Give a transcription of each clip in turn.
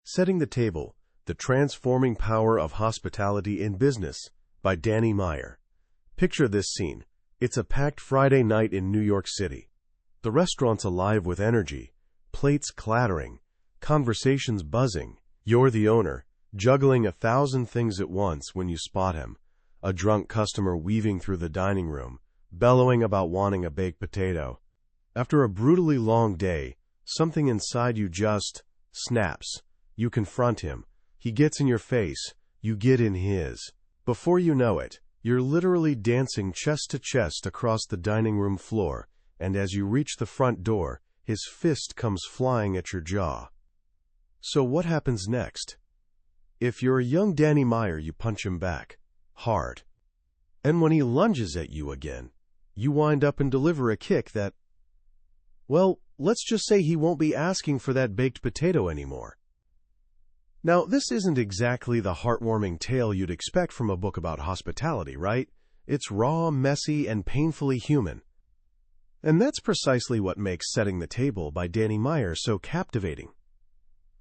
Setting the Table, The Transforming Power of Hospitality in Business by Danny Meyer. Picture this scene. It's a packed Friday night in New York City. The restaurant's alive with energy, plates clattering, conversations buzzing. You're the owner, juggling 1,000 things at once when you spot him. A drunk customer weaving through the dining room, bellowing about wanting a baked potato. After a brutally long day, something inside you just snaps. You confront him. He gets in your face. You get in his. Before you know it, you're literally dancing chest to chest across the dining room floor, and as you reach the front door, his fist comes flying at your jaw. So what happens next? If you're a young Danny Meyer, you punch him back. Hard. And when he lunges at you again, you wind up and deliver a kick that, well, let's just say he won't be asking for that baked potato anymore. Now, this isn't exactly the heartwarming tale you'd expect from a book about hospitality, right? It's raw, messy, and painfully human. And that's precisely what makes Setting the Table by Danny Meyer so captivating.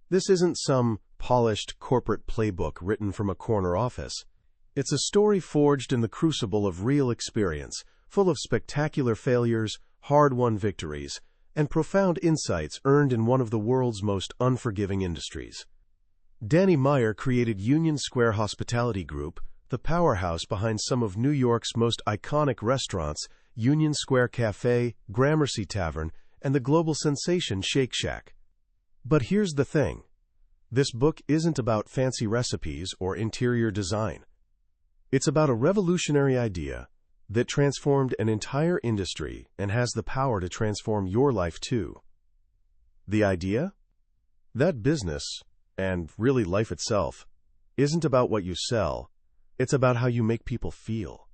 This isn't some polished corporate playbook written from a corner office. It's a story forged in the crucible of real experience, full of spectacular failures, hard-won victories, and profound insights earned in one of the world's most unforgiving industries. Danny Meyer created Union Square Hospitality Group, the powerhouse behind some of New York's most iconic restaurants, Union Square Cafe, Gramercy Tavern, and the global sensation Shake Shack. But here's the thing. This book isn't about fancy recipes or interior design. It's about a revolutionary idea that transformed an entire industry and has the power to transform your life too. The idea? That business, and really life itself, isn't about what you sell. It's about how you make people feel.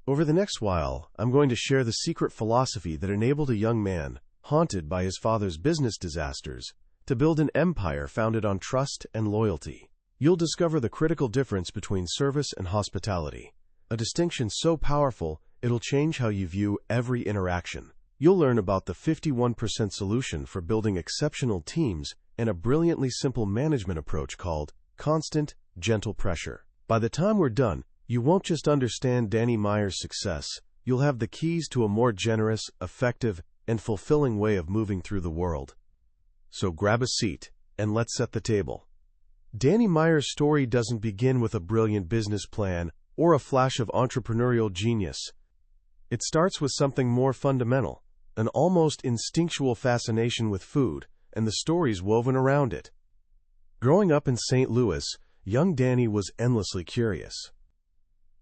Over the next while, I'm going to share the secret philosophy that enabled a young man, haunted by his father's business disasters, to build an empire founded on trust and loyalty. You'll discover the critical difference between service and hospitality, a distinction so powerful it'll change how you view every interaction. You'll learn about the 51% solution for building exceptional teams and a brilliantly simple management approach called constant, gentle pressure. By the time we're done, you won't just understand Danny Meyer's success, you'll have the keys to a more generous, effective, and fulfilling way of moving through the world. So grab a seat, and let's set the table. Danny Meyer's story doesn't begin with a brilliant business plan or a flash of entrepreneurial genius. It starts with something more fundamental, an almost instinctual fascination with food, and the stories woven around it. Growing up in St. Louis, young Danny was endlessly curious.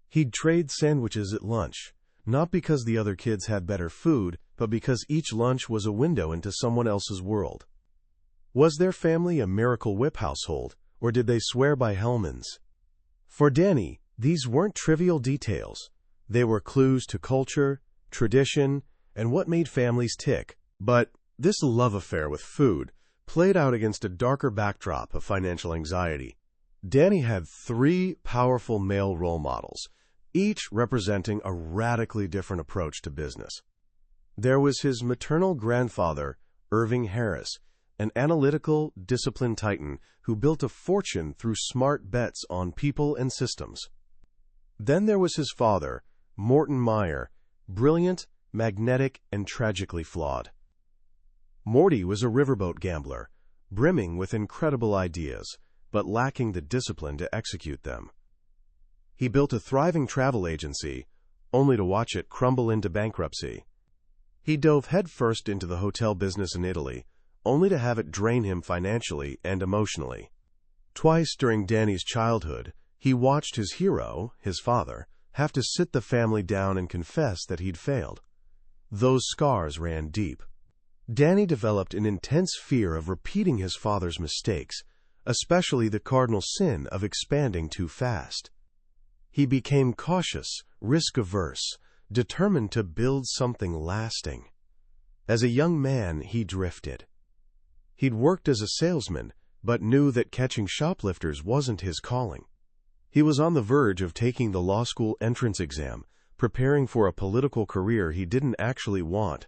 He'd trade sandwiches at lunch, not because the other kids had better food, but because each lunch was a window into someone else's world. Was their family a Miracle Whip household, or did they swear by Hellmann's? For Danny, these weren't trivial details. They were clues to culture, tradition, and what made families tick. But this love affair with food played out against a darker backdrop of financial anxiety. Danny had 3 powerful male role models, each representing a radically different approach to business. There was his maternal grandfather, Irving Harris, an analytical, disciplined titan who built a fortune through smart bets on people and systems. Then there was his father, Morton Meyer, brilliant, magnetic, and tragically flawed. Morty was a riverboat gambler, brimming with incredible ideas, but lacking the discipline to execute them. He built a thriving travel agency, only to watch it crumble into bankruptcy. He dove headfirst into the hotel business in Italy, only to have it drain him financially and emotionally. Twice during Danny's childhood, he watched his hero, his father, have to sit the family down and confess that he'd failed. Those scars ran deep. Danny developed an intense fear of repeating his father's mistakes, especially the cardinal sin of expanding too fast. He became cautious, risk-averse, determined to build something lasting. As a young man, he drifted. He'd worked as a salesman, but knew that catching shoplifters wasn't his calling. He was on the verge of taking the law school entrance exam, preparing for a political career he didn't actually want.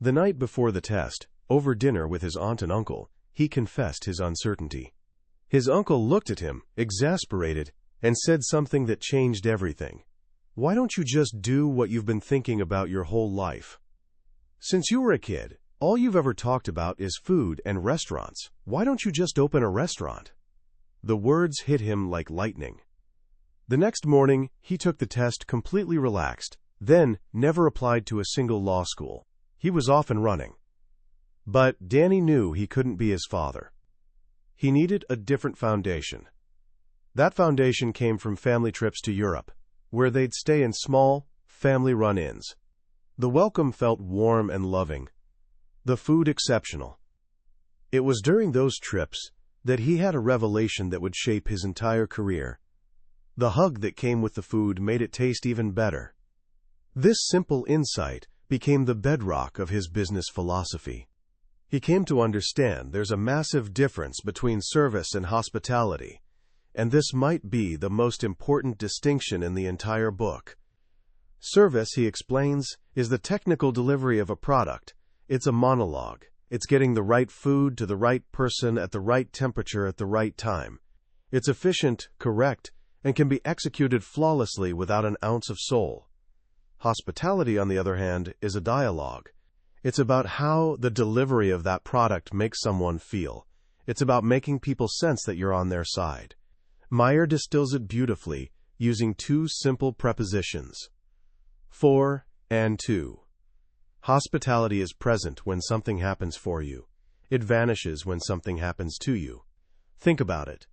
The night before the test, over dinner with his aunt and uncle, he confessed his uncertainty. His uncle looked at him, exasperated, and said something that changed everything. "Why don't you just do what you've been thinking about your whole life? Since you were a kid, all you've ever talked about is food and restaurants. Why don't you just open a restaurant?" The words hit him like lightning. The next morning, he took the test completely relaxed, then never applied to a single law school. He was off and running. But Danny knew he couldn't be his father. He needed a different foundation. That foundation came from family trips to Europe, where they'd stay in small, family-run inns. The welcome felt warm and loving, the food exceptional. It was during those trips that he had a revelation that would shape his entire career. The hug that came with the food made it taste even better. This simple insight became the bedrock of his business philosophy. He came to understand there's a massive difference between service and hospitality, and this might be the most important distinction in the entire book. Service, he explains, is the technical delivery of a product. It's a monologue. It's getting the right food to the right person at the right temperature at the right time. It's efficient, correct, and can be executed flawlessly without an ounce of soul. Hospitality, on the other hand, is a dialogue. It's about how the delivery of that product makes someone feel. It's about making people sense that you're on their side. Meyer distills it beautifully, using two simple prepositions: for and to. Hospitality is present when something happens for you. It vanishes when something happens to you. Think about it.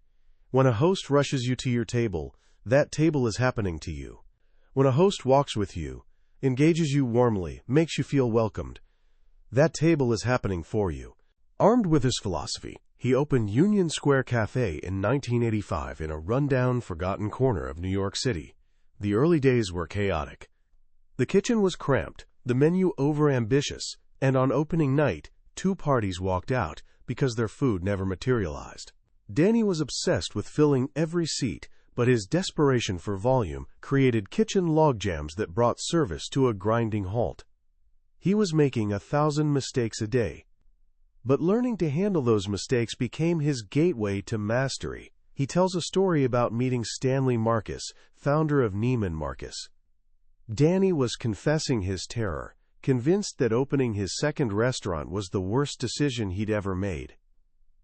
When a host rushes you to your table, that table is happening to you. When a host walks with you, engages you warmly, makes you feel welcomed, that table is happening for you. Armed with his philosophy, he opened Union Square Cafe in 1985 in a rundown, forgotten corner of New York City. The early days were chaotic. The kitchen was cramped, the menu overambitious, and on opening night, 2 parties walked out because their food never materialized. Danny was obsessed with filling every seat, but his desperation for volume created kitchen logjams that brought service to a grinding halt. He was making 1,000 mistakes a day. But learning to handle those mistakes became his gateway to mastery. He tells a story about meeting Stanley Marcus, founder of Neiman Marcus. Danny was confessing his terror, convinced that opening his second restaurant was the worst decision he'd ever made.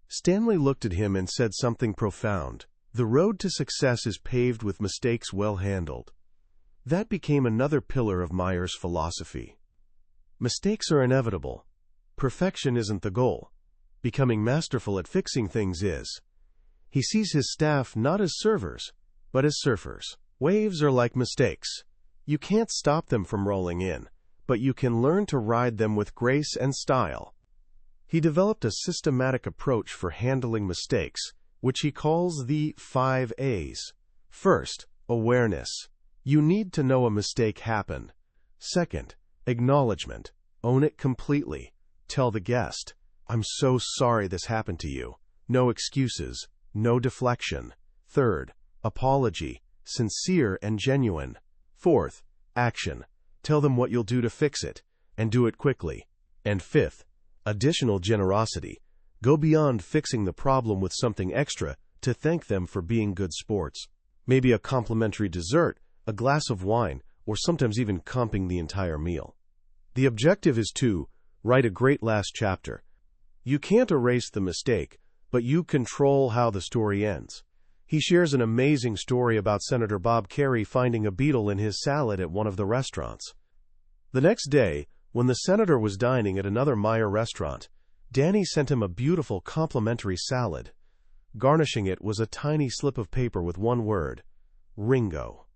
Stanley looked at him and said something profound: "The road to success is paved with mistakes well handled." That became another pillar of Meyer's philosophy. Mistakes are inevitable. Perfection isn't the goal. Becoming masterful at fixing things is. He sees his staff not as servers, but as surfers. Waves are like mistakes. You can't stop them from rolling in, but you can learn to ride them with grace and style. He developed a systematic approach for handling mistakes, which he calls the 5 A's. First, awareness. You need to know a mistake happened. Second, acknowledgement. Own it completely. Tell the guest, "I'm so sorry this happened to you." No excuses, no deflection. Third, apology. Sincere and genuine. Fourth, action. Tell them what you'll do to fix it, and do it quickly. And fifth, additional generosity. Go beyond fixing the problem with something extra to thank them for being good sports. Maybe a complimentary dessert, a glass of wine, or sometimes even comping the entire meal. The objective is to write a great last chapter. You can't erase the mistake, but you control how the story ends. He shares an amazing story about Senator Bob Kerrey finding a beetle in his salad at one of the restaurants. The next day, when the senator was dining at another Meyer restaurant, Danny sent him a beautiful complimentary salad. Garnishing it was a tiny slip of paper with one word: Ringo.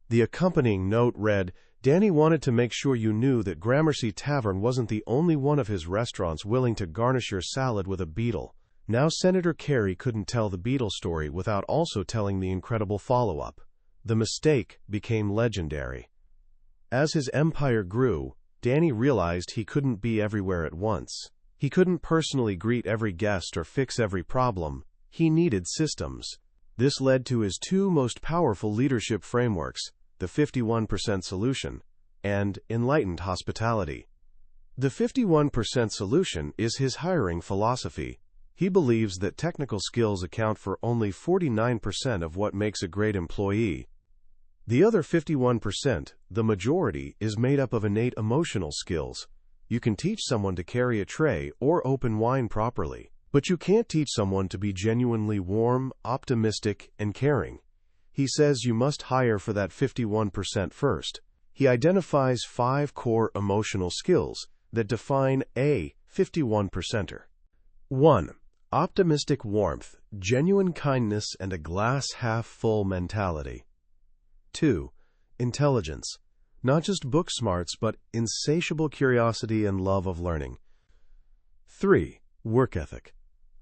The accompanying note read, "Danny wanted to make sure you knew that Gramercy Tavern wasn't the only one of his restaurants willing to garnish your salad with a beetle." Now Senator Kerrey couldn't tell the beetle story without also telling the incredible follow-up. The mistake became legendary. As his empire grew, Danny realized he couldn't be everywhere at once. He couldn't personally greet every guest or fix every problem. He needed systems. This led to his 2 most powerful leadership frameworks, the 51% solution and enlightened hospitality. The 51% solution is his hiring philosophy. He believes that technical skills account for only 49% of what makes a great employee. The other 51%, the majority, is made up of innate emotional skills. You can teach someone to carry a tray or open wine properly, but you can't teach someone to be genuinely warm, optimistic, and caring. He says you must hire for that 51% first. He identifies 5 core emotional skills that define a 51%er. 1. Optimistic warmth, genuine kindness, and a glass-half-full mentality. 2. Intelligence, not just book smarts, but insatiable curiosity and love of learning. 3. Work ethic,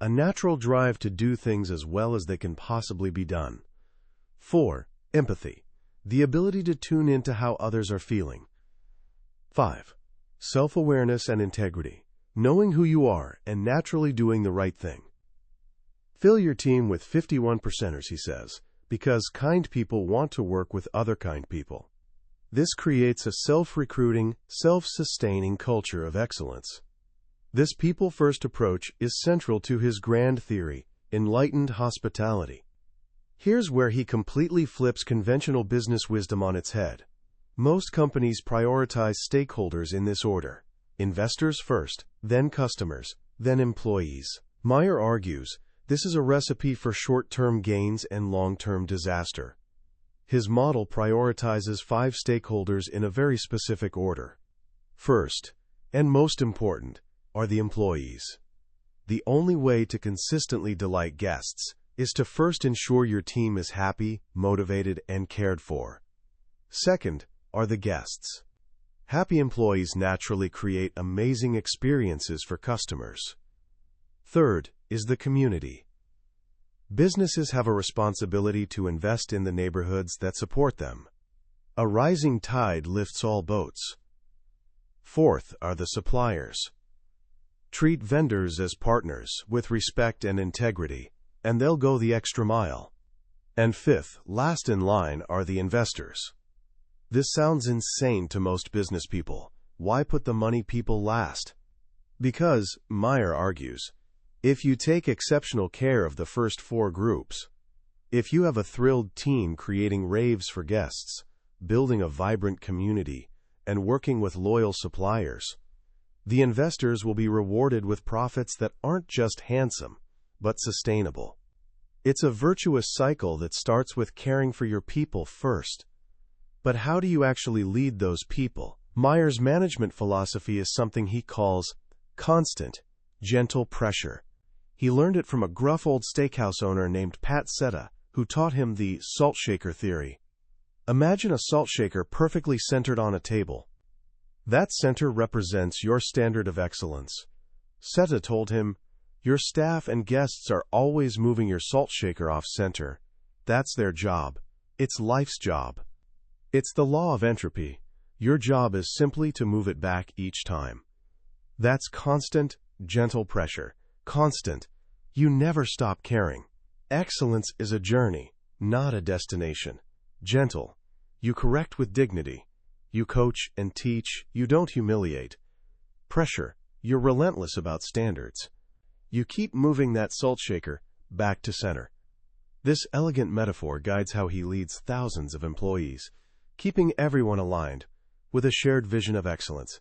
a natural drive to do things as well as they can possibly be done. 4. Empathy, the ability to tune into how others are feeling. 5. Self-awareness and integrity, knowing who you are and naturally doing the right thing. Fill your team with 51%ers, he says, because kind people want to work with other kind people. This creates a self-recruiting, self-sustaining culture of excellence. This people-first approach is central to his grand theory, enlightened hospitality. Here's where he completely flips conventional business wisdom on its head. Most companies prioritize stakeholders in this order: investors first, then customers, then employees. Meyer argues this is a recipe for short-term gains and long-term disaster. His model prioritizes 5 stakeholders in a very specific order. First, and most important, are the employees. The only way to consistently delight guests is to first ensure your team is happy, motivated, and cared for. Second are the guests. Happy employees naturally create amazing experiences for customers. Third is the community. Businesses have a responsibility to invest in the neighborhoods that support them. A rising tide lifts all boats. Fourth are the suppliers. Treat vendors as partners with respect and integrity, and they'll go the extra mile. And fifth, last in line, are the investors. This sounds insane to most business people. Why put the money people last? Because, Meyer argues, if you take exceptional care of the first 4 groups, if you have a thrilled team creating raves for guests, building a vibrant community, and working with loyal suppliers, the investors will be rewarded with profits that aren't just handsome, but sustainable. It's a virtuous cycle that starts with caring for your people first. But how do you actually lead those people? Meyer's management philosophy is something he calls constant, gentle pressure. He learned it from a gruff old steakhouse owner named Pat Setta, who taught him the salt shaker theory. Imagine a salt shaker perfectly centered on a table. That center represents your standard of excellence. Setta told him, your staff and guests are always moving your salt shaker off center. That's their job. It's life's job. It's the law of entropy. Your job is simply to move it back each time. That's constant, gentle pressure. Constant. You never stop caring. Excellence is a journey, not a destination. Gentle. You correct with dignity. You coach and teach. You don't humiliate. Pressure. You're relentless about standards. You keep moving that salt shaker back to center. This elegant metaphor guides how he leads thousands of employees, keeping everyone aligned with a shared vision of excellence.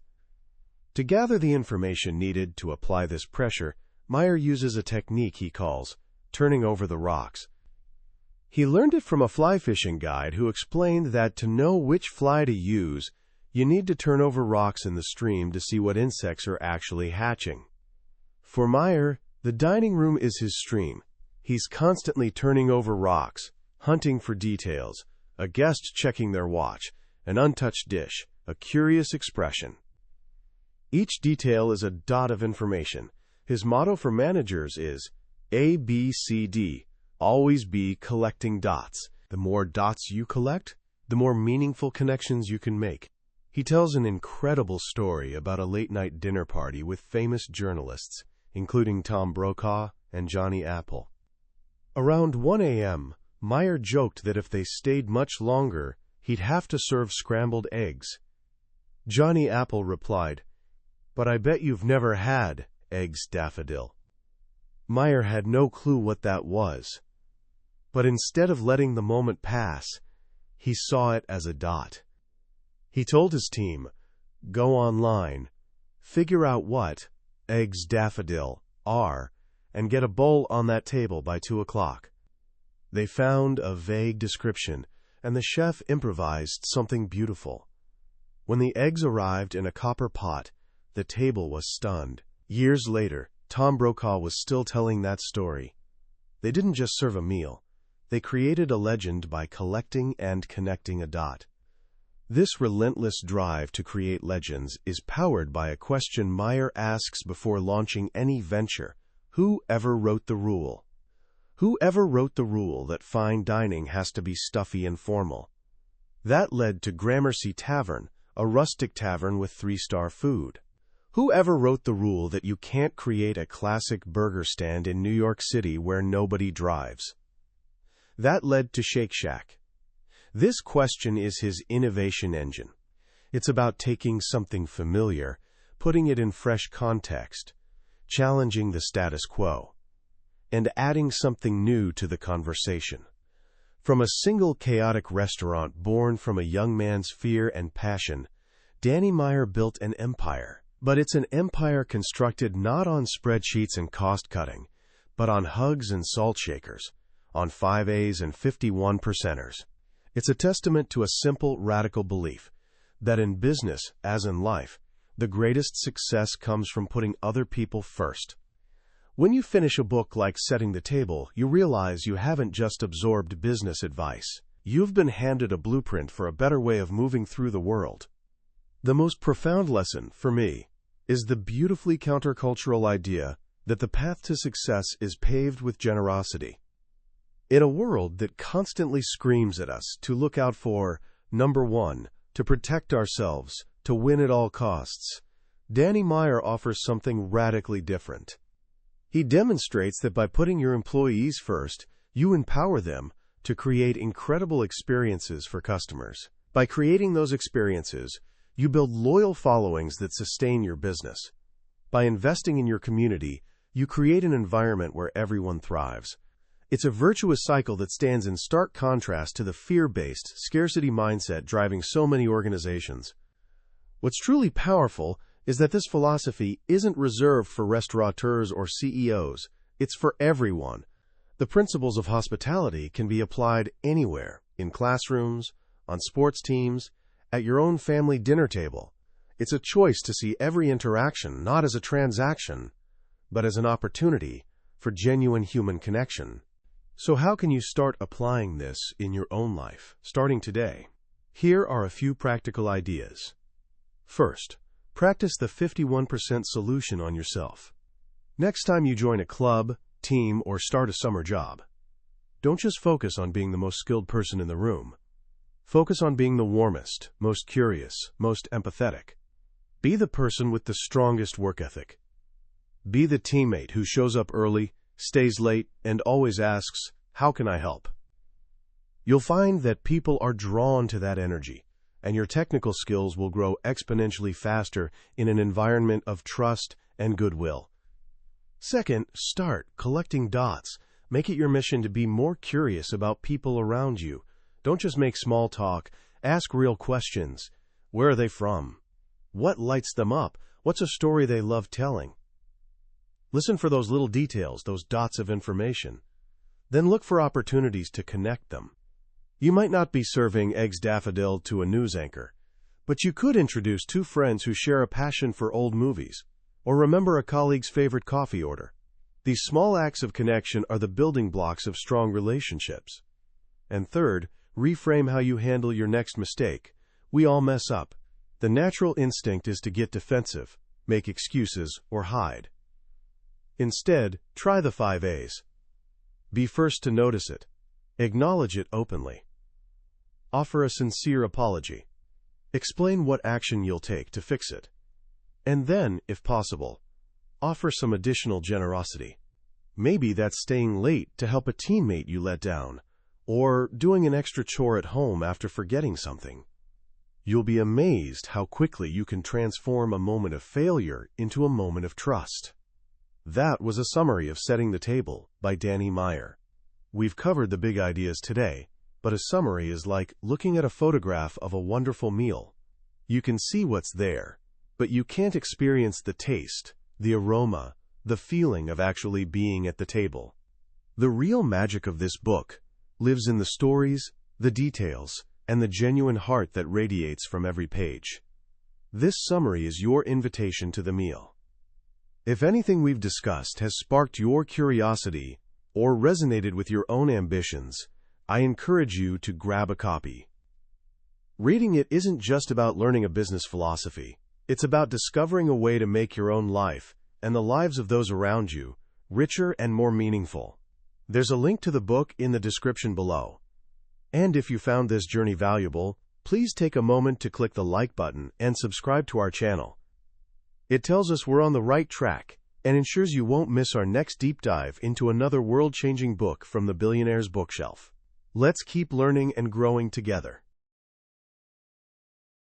To gather the information needed to apply this pressure, Meyer uses a technique he calls turning over the rocks. He learned it from a fly fishing guide who explained that to know which fly to use, you need to turn over rocks in the stream to see what insects are actually hatching. For Meyer, the dining room is his stream. He's constantly turning over rocks, hunting for details, a guest checking their watch, an untouched dish, a curious expression. Each detail is a dot of information. His motto for managers is A, B, C, D. Always be collecting dots. The more dots you collect, the more meaningful connections you can make. He tells an incredible story about a late-night dinner party with famous journalists, including Tom Brokaw and Johnny Apple. Around 1 a.m., Meyer joked that if they stayed much longer, he'd have to serve scrambled eggs. Johnny Apple replied, "But I bet you've never had eggs, Daffodil." Meyer had no clue what that was. But instead of letting the moment pass, he saw it as a dot. He told his team, "Go online, figure out what eggs daffodil are, and get a bowl on that table by 2 o'clock." They found a vague description, and the chef improvised something beautiful. When the eggs arrived in a copper pot, the table was stunned. Years later, Tom Brokaw was still telling that story. They didn't just serve a meal. They created a legend by collecting and connecting a dot. This relentless drive to create legends is powered by a question Meyer asks before launching any venture. Who ever wrote the rule? Who ever wrote the rule that fine dining has to be stuffy and formal? That led to Gramercy Tavern, a rustic tavern with 3-star food. Who ever wrote the rule that you can't create a classic burger stand in New York City where nobody drives? That led to Shake Shack. This question is his innovation engine. It's about taking something familiar, putting it in fresh context, challenging the status quo, and adding something new to the conversation. From a single chaotic restaurant born from a young man's fear and passion, Danny Meyer built an empire. But it's an empire constructed not on spreadsheets and cost-cutting, but on hugs and salt shakers, on 5As and 51%ers. It's a testament to a simple, radical belief that in business, as in life, the greatest success comes from putting other people first. When you finish a book like Setting the Table, you realize you haven't just absorbed business advice. You've been handed a blueprint for a better way of moving through the world. The most profound lesson, for me, is the beautifully countercultural idea that the path to success is paved with generosity. In a world that constantly screams at us to look out for, number one, to protect ourselves, to win at all costs, Danny Meyer offers something radically different. He demonstrates that by putting your employees first, you empower them to create incredible experiences for customers. By creating those experiences, you build loyal followings that sustain your business. By investing in your community, you create an environment where everyone thrives. It's a virtuous cycle that stands in stark contrast to the fear-based, scarcity mindset driving so many organizations. What's truly powerful is that this philosophy isn't reserved for restaurateurs or CEOs. It's for everyone. The principles of hospitality can be applied anywhere, in classrooms, on sports teams, at your own family dinner table. It's a choice to see every interaction not as a transaction, but as an opportunity for genuine human connection. So how can you start applying this in your own life, starting today? Here are a few practical ideas. First, practice the 51% solution on yourself. Next time you join a club, team, or start a summer job, don't just focus on being the most skilled person in the room. Focus on being the warmest, most curious, most empathetic. Be the person with the strongest work ethic. Be the teammate who shows up early, stays late, and always asks, "How can I help?" You'll find that people are drawn to that energy, and your technical skills will grow exponentially faster in an environment of trust and goodwill. Second, start collecting dots. Make it your mission to be more curious about people around you. Don't just make small talk. Ask real questions. Where are they from? What lights them up? What's a story they love telling? Listen for those little details, those dots of information. Then look for opportunities to connect them. You might not be serving eggs daffodil to a news anchor, but you could introduce two friends who share a passion for old movies, or remember a colleague's favorite coffee order. These small acts of connection are the building blocks of strong relationships. And third, reframe how you handle your next mistake. We all mess up. The natural instinct is to get defensive, make excuses, or hide. Instead, try the 5As. Be first to notice it. Acknowledge it openly. Offer a sincere apology. Explain what action you'll take to fix it. And then, if possible, offer some additional generosity. Maybe that's staying late to help a teammate you let down, or doing an extra chore at home after forgetting something. You'll be amazed how quickly you can transform a moment of failure into a moment of trust. That was a summary of Setting the Table by Danny Meyer. We've covered the big ideas today, but a summary is like looking at a photograph of a wonderful meal. You can see what's there, but you can't experience the taste, the aroma, the feeling of actually being at the table. The real magic of this book lives in the stories, the details, and the genuine heart that radiates from every page. This summary is your invitation to the meal. If anything we've discussed has sparked your curiosity or resonated with your own ambitions, I encourage you to grab a copy. Reading it isn't just about learning a business philosophy. It's about discovering a way to make your own life, and the lives of those around you, richer and more meaningful. There's a link to the book in the description below. And if you found this journey valuable, please take a moment to click the like button and subscribe to our channel. It tells us we're on the right track and ensures you won't miss our next deep dive into another world-changing book from the billionaire's bookshelf. Let's keep learning and growing together.